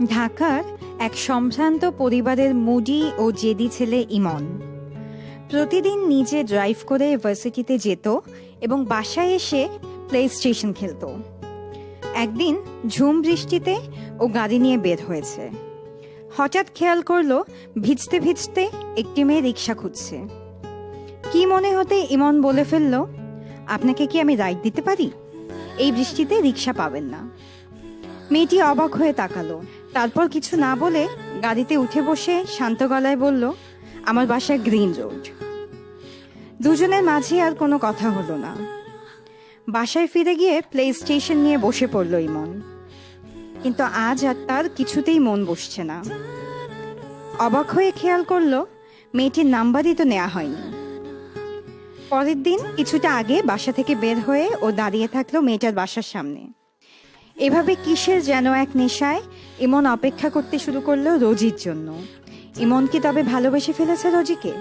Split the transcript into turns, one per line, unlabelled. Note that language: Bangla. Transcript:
ঢাকার এক সম্ভ্রান্ত পরিবারের মুডি ও জেদি ছেলে ইমন প্রতিদিন নিজে ড্রাইভ করে ভার্সিটিতে যেত এবং বাসায় এসে প্লে স্টেশন খেলত। একদিন ঝুম বৃষ্টিতে ও গাড়ি নিয়ে বের হয়েছে। হঠাৎ খেয়াল করলো ভিজতে ভিজতে একটি মেয়ে রিক্সা খুঁজছে। কি মনে হতে ইমন বলে ফেলল, আপনাকে কি আমি রাইড দিতে পারি? এই বৃষ্টিতে রিক্সা পাবেন না। মেয়েটি অবাক হয়ে তাকালো, তারপর কিছু না বলে গাড়িতে উঠে বসে শান্ত গলায় বলল, আমার বাসা গ্রিন রোড। দুজনের মাঝে আর কোনো কথা হলো না। বাসায় ফিরে গিয়ে প্লে স্টেশন নিয়ে বসে পড়ল ইমন। কিন্তু আজ আর তার কিছুতেই মন বসছে না। অবাক হয়ে খেয়াল করলো মেয়েটির নাম্বারই তো নেওয়া হয়নি। পরের দিন কিছুটা আগে বাসা থেকে বের হয়ে ও দাঁড়িয়ে থাকলো মেয়েটার বাসার সামনে। এভাবে কিসের যেন এক নেশায় ইমন অপেক্ষা করতে শুরু করলো রোজির জন্য। ইমন কি তবে ভালোবেসে ফেলেছে রোজিকে?